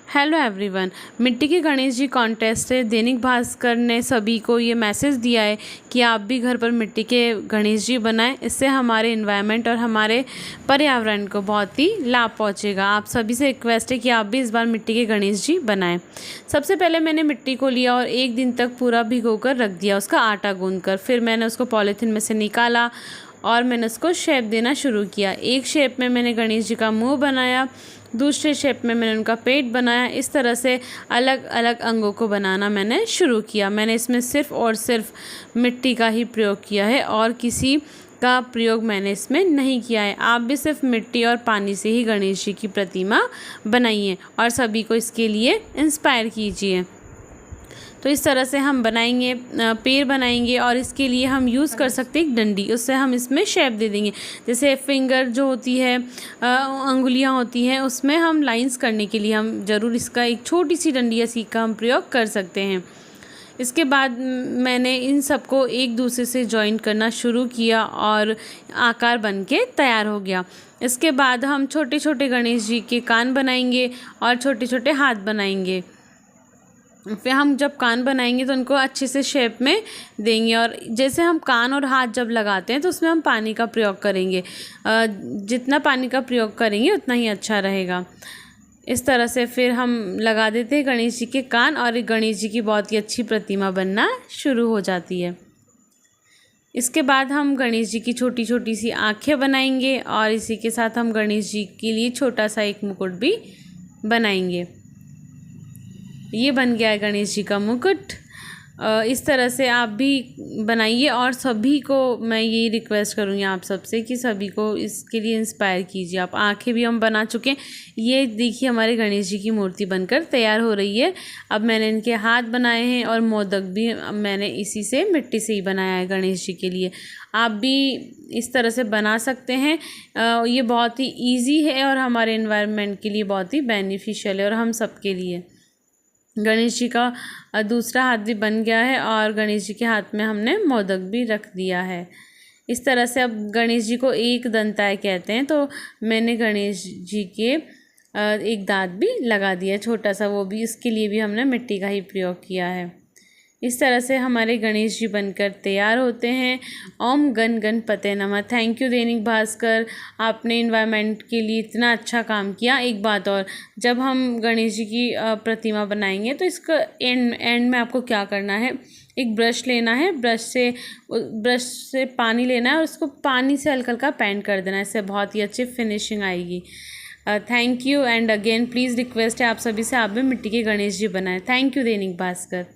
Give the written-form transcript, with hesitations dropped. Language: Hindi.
Hello everyone. मिट्टी के गणेश जी कॉन्टेस्ट है। दैनिक भास्कर ने सभी को ये मैसेज दिया है कि आप भी घर पर मिट्टी के गणेश जी बनाएं। इससे हमारे एनवायरनमेंट और हमारे पर्यावरण को बहुत ही लाभ पहुंचेगा। आप सभी से रिक्वेस्ट है कि आप भी इस बार मिट्टी के गणेश जी बनाएं। सबसे पहले मैंने मिट्टी को लिया और एक दिन तक पूरा भिगोकर रख दिया, उसका आटा गूंदकर। फिर मैंने उसको पॉलीथीन में से निकाला और मैंने उसको शेप देना शुरू किया। एक शेप में मैंने गणेश जी का मुंह बनाया, दूसरे शेप में मैंने उनका पेट बनाया। इस तरह से अलग अलग अंगों को बनाना मैंने शुरू किया। मैंने इसमें सिर्फ़ और सिर्फ मिट्टी का ही प्रयोग किया है और किसी का प्रयोग मैंने इसमें नहीं किया है। आप भी सिर्फ मिट्टी और पानी से ही गणेश जी की प्रतिमा बनाइए और सभी को इसके लिए इंस्पायर कीजिए। तो इस तरह से हम बनाएंगे, पैर बनाएंगे और इसके लिए हम यूज़ कर सकते हैं एक डंडी। उससे हम इसमें शेप दे देंगे। जैसे फिंगर जो होती है, अंगुलियां होती हैं, उसमें हम लाइंस करने के लिए हम ज़रूर इसका एक छोटी सी डंडी या सीख का हम प्रयोग कर सकते हैं। इसके बाद मैंने इन सबको एक दूसरे से जॉइंट करना शुरू किया और आकार बन के तैयार हो गया। इसके बाद हम छोटे छोटे गणेश जी के कान बनाएंगे और छोटे छोटे हाथ बनाएंगे। फिर हम जब कान बनाएंगे तो उनको अच्छे से शेप में देंगे और जैसे हम कान और हाथ जब लगाते हैं तो उसमें हम पानी का प्रयोग करेंगे। जितना पानी का प्रयोग करेंगे उतना ही अच्छा रहेगा। इस तरह से फिर हम लगा देते हैं गणेश जी के कान और गणेश जी की बहुत ही अच्छी प्रतिमा बनना शुरू हो जाती है। इसके बाद हम गणेश जी की छोटी छोटी सी आँखें बनाएंगे और इसी के साथ हम गणेश जी के लिए छोटा सा एक मुकुट भी बनाएंगे। ये बन गया है गणेश जी का मुकुट। इस तरह से आप भी बनाइए और सभी को मैं यही रिक्वेस्ट करूँगी आप सबसे कि सभी को इसके लिए इंस्पायर कीजिए। आप आँखें भी हम बना चुके हैं। ये देखिए हमारे गणेश जी की मूर्ति बनकर तैयार हो रही है। अब मैंने इनके हाथ बनाए हैं और मोदक भी मैंने इसी से मिट्टी से ही बनाया है गणेश जी के लिए। आप भी इस तरह से बना सकते हैं। ये बहुत ही ईजी है और हमारे एनवायरनमेंट के लिए बहुत ही बेनिफिशियल है और हम सबके लिए। गणेश जी का दूसरा हाथ भी बन गया है और गणेश जी के हाथ में हमने मोदक भी रख दिया है। इस तरह से अब गणेश जी को एक दंताय कहते हैं, तो मैंने गणेश जी के एक दांत भी लगा दिया छोटा सा, वो भी इसके लिए भी हमने मिट्टी का ही प्रयोग किया है। इस तरह से हमारे गणेश जी बनकर तैयार होते हैं। ओम गण गणपते नमः। थैंक यू दैनिक भास्कर, आपने इन्वायरमेंट के लिए इतना अच्छा काम किया। एक बात और, जब हम गणेश जी की प्रतिमा बनाएंगे तो इसका एंड में आपको क्या करना है, एक ब्रश लेना है, ब्रश से पानी लेना है और उसको पानी से हल्का हल्का पेंट कर देना है। इससे बहुत ही अच्छी फिनिशिंग आएगी। Thank you and again please request है आप सभी से, आप भी मिट्टी के गणेश जी बनाएं। Thank you Dainik Bhaskar.